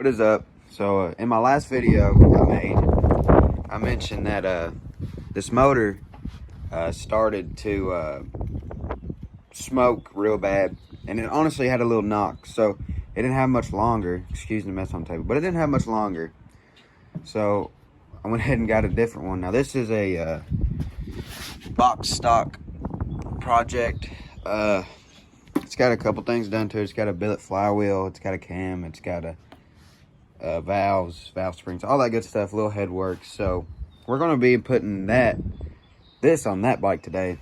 What is up? So in my last video I mentioned that this motor started to smoke real bad, and it honestly had a little knock. So it didn't have much longer. Excuse the mess on the table, but it didn't have much longer. So I went ahead and got a different one. Now this is a box stock project. It's got a couple things done to it. It's got a billet flywheel. It's got a cam. It's got a valves, valve springs, all that good stuff, little head work. So we're going to be putting this on that bike today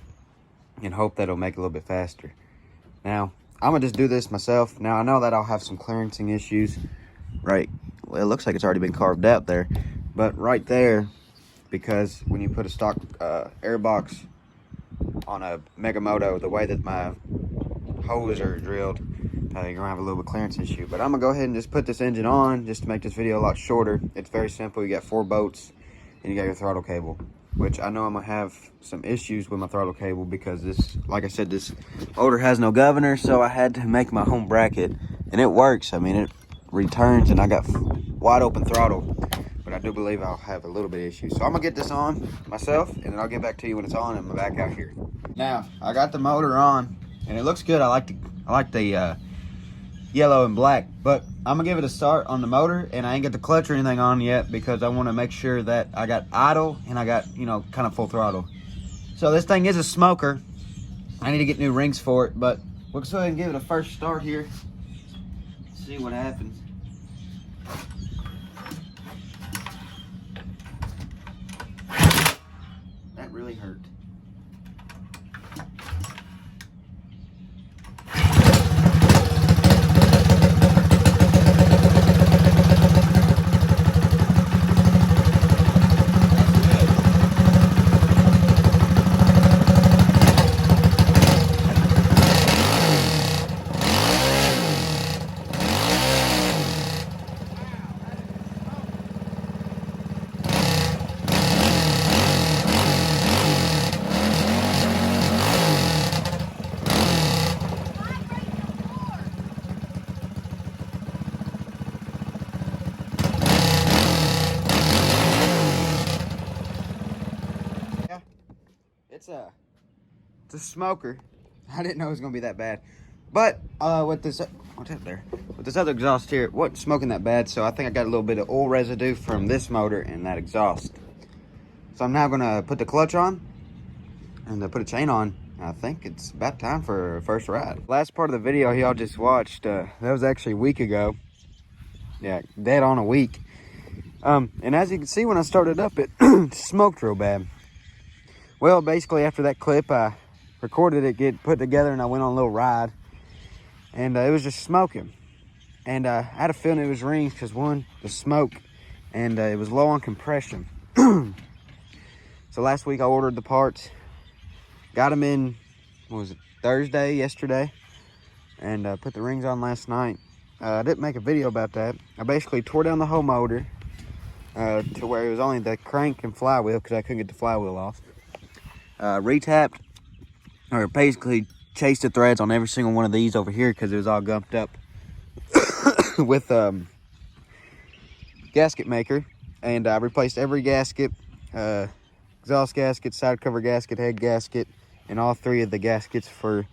and hope that it'll make it a little bit faster. Now, I'm going to just do this myself. Now, I know that I'll have some clearancing issues, right? Well, it looks like it's already been carved out there, but right there, because when you put a stock air box on a Mega Moto, the way that my holes are drilled, you're gonna have a little bit of clearance issue. But I'm gonna go ahead and just put this engine on just to make this video a lot shorter. It's very simple. You got 4 bolts and you got your throttle cable, which I know I'm gonna have some issues with my throttle cable because this, like I said, this motor has no governor, so I had to make my home bracket, and it works. I mean, it returns and I got wide open throttle, but I do believe I'll have a little bit of issues. So I'm gonna get this on myself and then I'll get back to you when it's on and I'm back out here. Now I got the motor on and it looks good. I like the yellow and black, but I'm gonna give it a start on the motor, and I ain't got the clutch or anything on yet because I want to make sure that I got idle and I got, you know, kind of full throttle. So this thing is a smoker. I need to get new rings for it, but we'll go ahead and give it a first start here, see what happens. That really hurt. It's a smoker. I didn't know it was gonna be that bad, but with this what's up there? With this other exhaust here, it wasn't smoking that bad. So I think I got a little bit of oil residue from this motor and that exhaust. So I'm now gonna put the clutch on and put a chain on. I think it's about time for a first ride. Last part of the video y'all just watched, that was actually a week ago. Yeah, dead on a week. And as you can see, when I started up, it smoked real bad. Well, basically after that clip, I recorded it get put together and I went on a little ride, and it was just smoking. And I had a feeling it was rings because, one, the smoke, and it was low on compression. So last week I ordered the parts, got them in, what was it, yesterday, and put the rings on last night. I didn't make a video about that. I basically tore down the whole motor to where it was only the crank and flywheel because I couldn't get the flywheel off. Retapped, or basically chased the threads on every single one of these over here because it was all gumped up with gasket maker, and I replaced every gasket, exhaust gasket, side cover gasket, head gasket, and all 3 of the gaskets for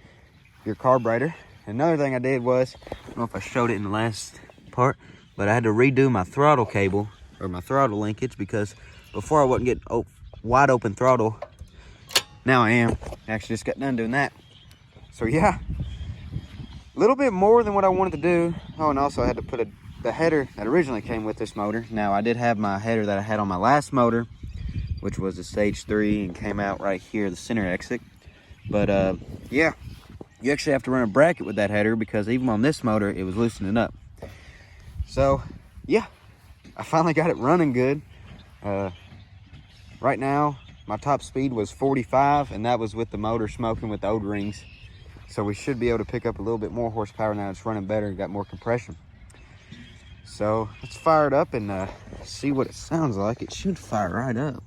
your carburetor. Another thing I did was, I don't know if I showed it in the last part, but I had to redo my throttle cable, or my throttle linkage, because before I wasn't getting wide open throttle. Now I am. Actually just got done doing that. So yeah, a little bit more than what I wanted to do. Oh, and also I had to put the header that originally came with this motor. Now I did have my header that I had on my last motor, which was the stage 3 and came out right here, the center exit. But yeah, you actually have to run a bracket with that header because even on this motor, it was loosening up. So yeah, I finally got it running good. Right now, my top speed was 45, and that was with the motor smoking with the old rings. So we should be able to pick up a little bit more horsepower now. It's running better, got more compression. So let's fire it up and see what it sounds like. It should fire right up.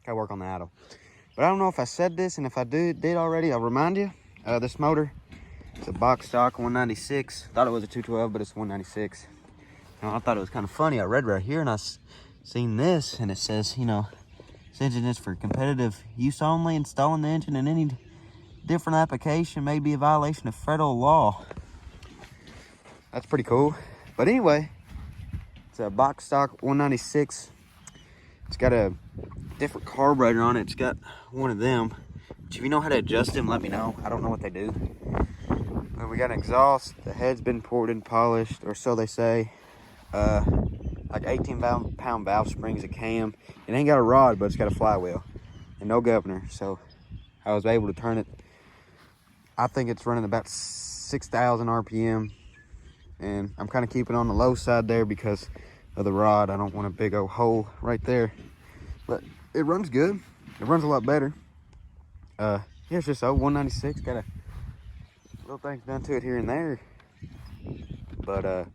gotta work on the idle. But I don't know if I said this, and if I did already, I'll remind you. This motor, it's a box stock 196. Thought it was a 212, but it's 196. I thought it was kind of funny. I read right here, and I seen this, and it says, you know, this engine is for competitive use only. Installing the engine in any different application may be a violation of federal law. That's pretty cool. But anyway, it's a box stock 196. It's got a different carburetor on it. It's got one of them. But if you know how to adjust them, let me know. I don't know what they do. But we got an exhaust. The head's been poured and polished, or so they say. Like 18-pound valve springs, a cam. It ain't got a rod, but it's got a flywheel and no governor. So I was able to turn it. I think it's running about 6,000 RPM. And I'm kind of keeping on the low side there because of the rod. I don't want a big old hole right there. But it runs good. It runs a lot better. Yeah, it's just 196. Got a little things done to it here and there. But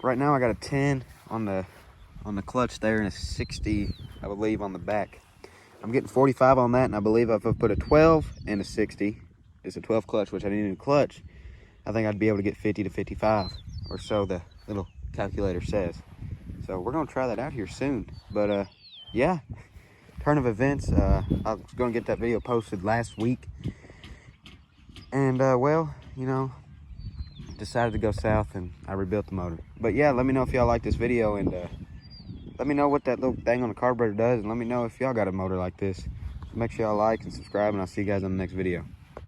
right now I got a 10 on the clutch there and a 60, I believe, on the back. I'm getting 45 on that, and I believe if I put a 12 and a 60, it's a 12 clutch, which I need a clutch, I think I'd be able to get 50 to 55 or so the little calculator says. So we're gonna try that out here soon. But yeah, turn of events. I was gonna get that video posted last week, and well, you know, decided to go south and I rebuilt the motor. But yeah, let me know if y'all like this video, and let me know what that little thing on the carburetor does, and let me know if y'all got a motor like this. So make sure y'all like and subscribe, and I'll see you guys on the next video.